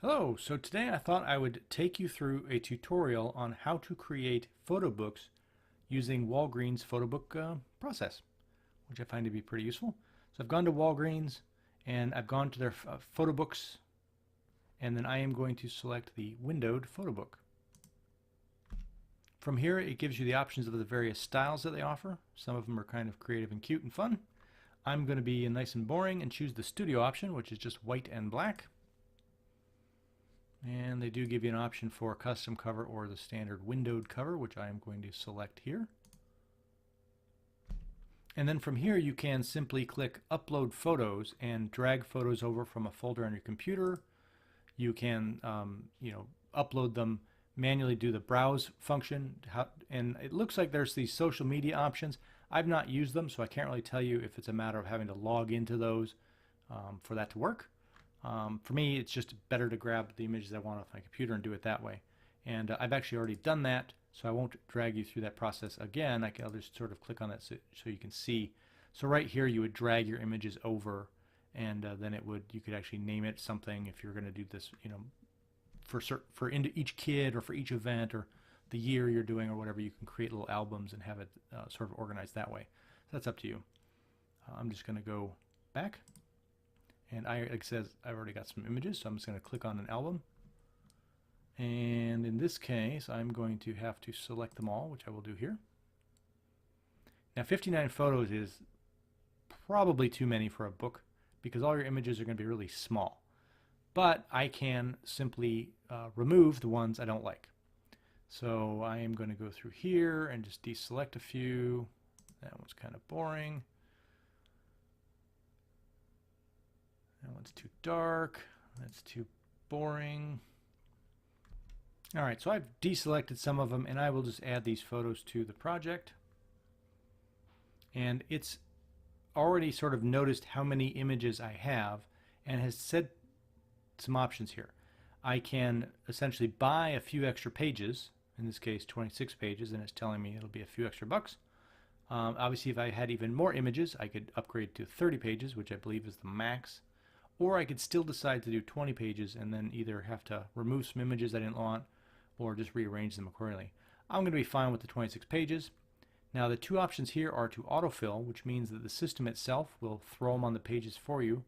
Hello, so today I thought I would take you through a tutorial on how to create photo books using Walgreens Photobook process, which I find to be pretty useful. So I've gone to Walgreens and I've gone to their photo books, and then I am going to select the windowed photo book. From here it gives you the options of the various styles that they offer. Some of them are kind of creative and cute and fun. I'm going to be nice and boring and choose the studio option, which is just white and black. And they do give you an option for a custom cover or the standard windowed cover, which I am going to select here. And then from here you can simply click upload photos and drag photos over from a folder on your computer. You can upload them manually, do the browse function, and it looks like there's these social media options. I've not used them, so I can't really tell you if it's a matter of having to log into those for that to work. For me, it's just better to grab the images I want off my computer and do it that way. And I've actually already done that, so I won't drag you through that process again. I'll just sort of click on that so you can see. So right here, you would drag your images over, and then you could actually name it something if you're going to do this, for into each kid or for each event or the year you're doing or whatever. You can create little albums and have it sort of organized that way. So that's up to you. I'm just going to go back. And like it says, I've already got some images, so I'm just going to click on an album. And in this case, I'm going to have to select them all, which I will do here. Now 59 photos is probably too many for a book because all your images are going to be really small. But I can simply remove the ones I don't like. So I am going to go through here and just deselect a few. That one's kind of boring. That one's too dark. That's too boring. All right, so I've deselected some of them, and I will just add these photos to the project. And it's already sort of noticed how many images I have and has said some options here. I can essentially buy a few extra pages, in this case 26 pages, and it's telling me it'll be a few extra bucks. Obviously, if I had even more images, I could upgrade to 30 pages, which I believe is the max. Or I could still decide to do 20 pages and then either have to remove some images I didn't want or just rearrange them accordingly. I'm going to be fine with the 26 pages. Now the two options here are to autofill, which means that the system itself will throw them on the pages for you,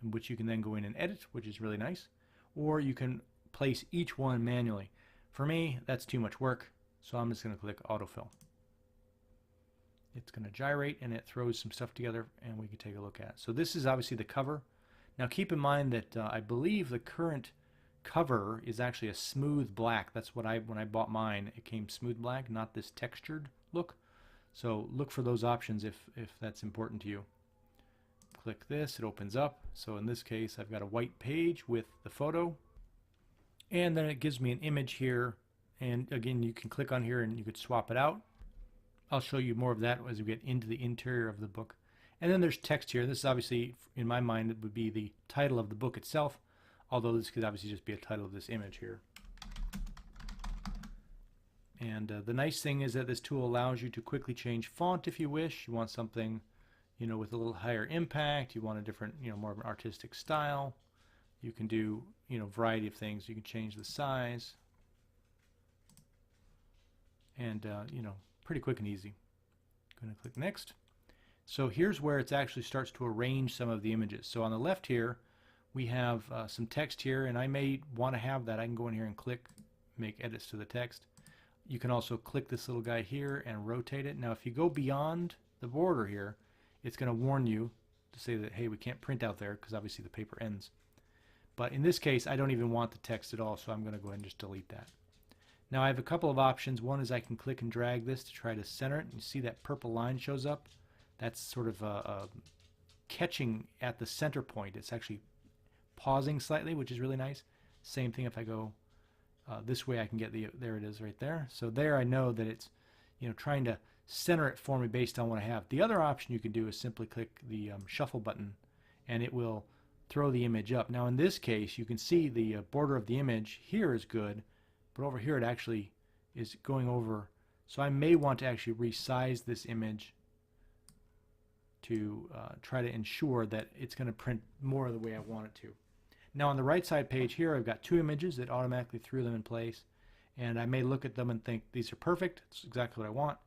in which you can then go in and edit, which is really nice. Or you can place each one manually. For me, that's too much work, so I'm just going to click autofill. It's going to gyrate and it throws some stuff together and we can take a look at it. So this is obviously the cover. Now keep in mind that I believe the current cover is actually a smooth black. That's what when I bought mine, it came smooth black, not this textured look. So look for those options if that's important to you. Click this, it opens up. So in this case, I've got a white page with the photo. And then it gives me an image here. And again, you can click on here and you could swap it out. I'll show you more of that as we get into the interior of the book. And then there's text here. This is obviously, in my mind, it would be the title of the book itself, although this could obviously just be a title of this image here. And the nice thing is that this tool allows you to quickly change font if you wish. You want something, with a little higher impact. You want a different, more of an artistic style. You can do, a variety of things. You can change the size. And, pretty quick and easy. Going to click next. So here's where it actually starts to arrange some of the images. So on the left here, we have some text here, and I may want to have that. I can go in here and click, make edits to the text. You can also click this little guy here and rotate it. Now if you go beyond the border here, it's going to warn you to say that, hey, we can't print out there because obviously the paper ends. But in this case, I don't even want the text at all, so I'm going to go ahead and just delete that. Now I have a couple of options. One is I can click and drag this to try to center it. And you see that purple line shows up? That's sort of catching at the center point. It's actually pausing slightly, which is really nice. Same thing if I go this way, I can get there it is right there. So there I know that it's trying to center it for me based on what I have. The other option you can do is simply click the shuffle button and it will throw the image up. Now in this case you can see the border of the image here is good, but over here it actually is going over. So I may want to actually resize this image to try to ensure that it's going to print more of the way I want it to. Now on the right side page here, I've got two images that automatically threw them in place, and I may look at them and think these are perfect, it's exactly what I want,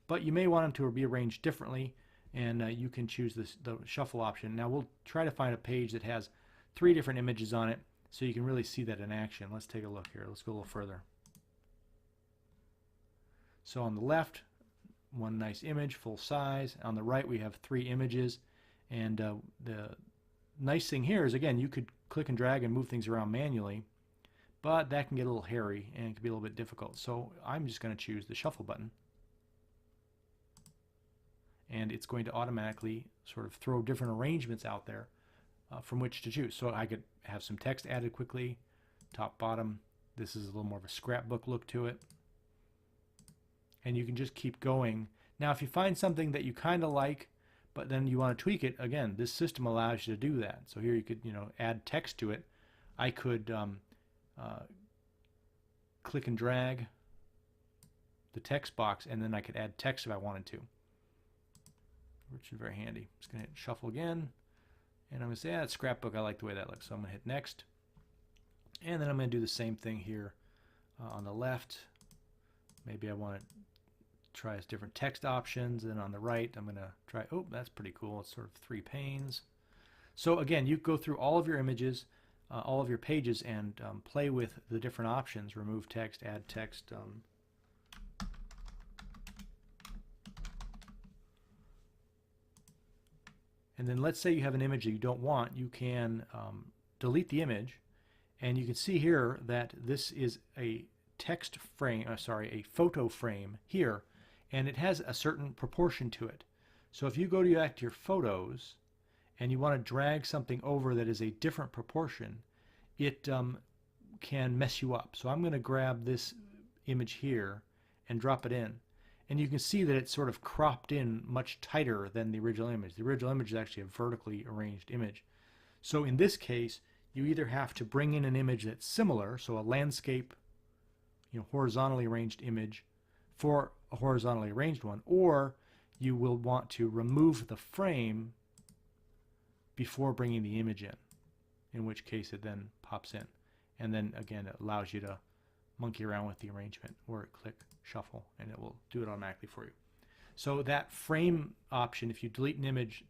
but you may want them to be arranged differently, and you can choose the shuffle option. Now we'll try to find a page that has 3 different images on it so you can really see that in action. Let's take a look here. Let's go a little further. So on the left, one nice image, full size. On the right, we have 3 images, and the nice thing here is, again, you could click and drag and move things around manually, but that can get a little hairy and it can be a little bit difficult. So I'm just going to choose the shuffle button, and it's going to automatically sort of throw different arrangements out there from which to choose. So I could have some text added quickly, top, bottom. This is a little more of a scrapbook look to it. And you can just keep going. Now if you find something that you kind of like, but then you want to tweak it, again, this system allows you to do that. So here you could, add text to it. I could click and drag the text box, and then I could add text if I wanted to, which is very handy. Just going to hit shuffle again, and I'm going to say, it's scrapbook, I like the way that looks. So I'm going to hit next, and then I'm going to do the same thing here on the left. Maybe I want to try different text options, and on the right I'm going to try, oh, that's pretty cool, it's sort of 3 panes. So again, you go through all of your images, all of your pages, and play with the different options. Remove text, add text. And then let's say you have an image that you don't want, you can delete the image, and you can see here that this is a text frame, a photo frame here, and it has a certain proportion to it. So if you go back to your photos and you want to drag something over that is a different proportion, it can mess you up. So I'm going to grab this image here and drop it in, and you can see that it's sort of cropped in much tighter than the original image. The original image is actually a vertically arranged image. So in this case, you either have to bring in an image that's similar, so a landscape, horizontally arranged image for a horizontally arranged one, or you will want to remove the frame before bringing the image in which case it then pops in. And then again, it allows you to monkey around with the arrangement, or click shuffle and it will do it automatically for you. So that frame option, if you delete an image,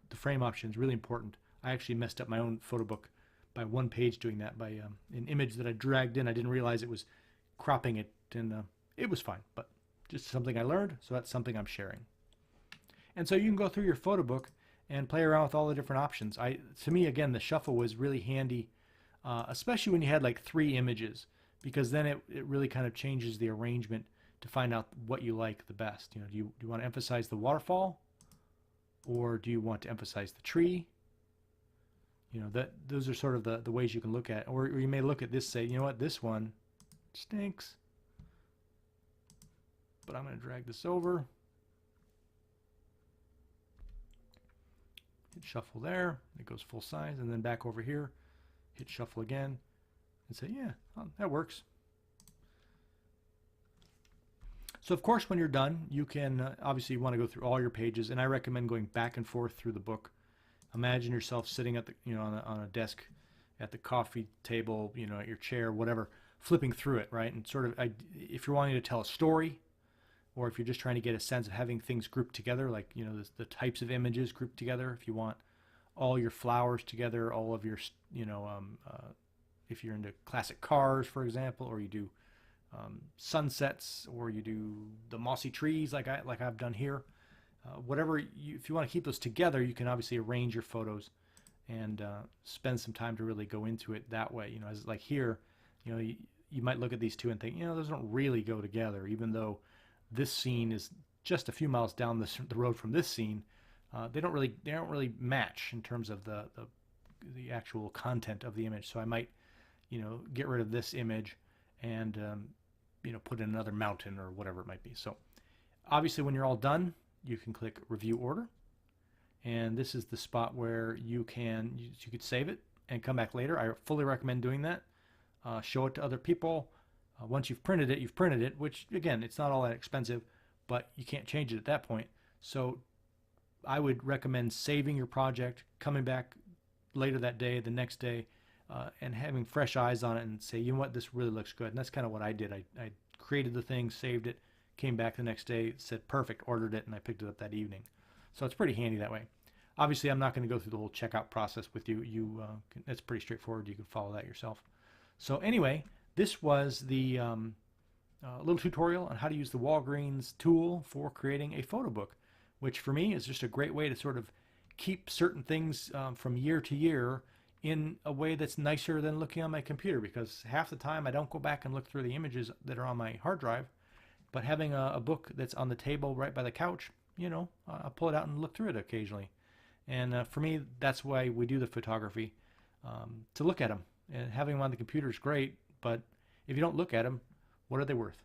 the frame option is really important. I actually messed up my own Photobook by 1 page doing that, by an image that I dragged in. I didn't realize it was cropping it, and it was fine, but just something I learned, so that's something I'm sharing. And so you can go through your Photobook and play around with all the different options. To me, again, the shuffle was really handy, especially when you had like 3 images, because then it really kind of changes the arrangement to find out what you like the best. Do you want to emphasize the waterfall, or do you want to emphasize the tree? Those are sort of the ways you can look at it. Or you may look at this, say, you know what, this one stinks, but I'm going to drag this over, hit shuffle there, it goes full size, and then back over here, hit shuffle again, and say, yeah, that works. So of course when you're done, you can obviously you want to go through all your pages, and I recommend going back and forth through the book. Imagine yourself sitting at the on a desk at the coffee table, at your chair, whatever, flipping through it, right? And sort of, if you're wanting to tell a story, or if you're just trying to get a sense of having things grouped together, like the types of images grouped together, if you want all your flowers together, all of your if you're into classic cars, for example, or you do sunsets, or you do the mossy trees like I've done here, whatever if you want to keep those together, you can obviously arrange your photos and spend some time to really go into it that way. As like here, you might look at these two and think, those don't really go together, even though this scene is just a few miles down the road from this scene. They don't really match in terms of the actual content of the image. So I might get rid of this image and put in another mountain or whatever it might be. So obviously when you're all done, you can click review order, and this is the spot where you could save it and come back later. I fully recommend doing that. Show it to other people. Once you've printed it, you've printed it, which again, it's not all that expensive, but you can't change it at that point. So I would recommend saving your project, coming back later that day, the next day, and having fresh eyes on it and say, you know what, this really looks good. And that's kind of what I did. I created the thing, saved it, came back the next day, said perfect, ordered it, and I picked it up that evening. So it's pretty handy that way. Obviously, I'm not going to go through the whole checkout process with you. It's pretty straightforward. You can follow that yourself. So anyway, this was the little tutorial on how to use the Walgreens tool for creating a photo book, which for me is just a great way to sort of keep certain things from year to year in a way that's nicer than looking on my computer, because half the time I don't go back and look through the images that are on my hard drive, but having a book that's on the table right by the couch, you know, I'll pull it out and look through it occasionally. And for me, that's why we do the photography, to look at them. And having them on the computer is great, but if you don't look at them, what are they worth?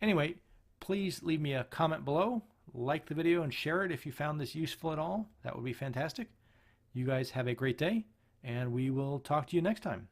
Anyway, please leave me a comment below, like the video, and share it if you found this useful at all. That would be fantastic. You guys have a great day, and we will talk to you next time.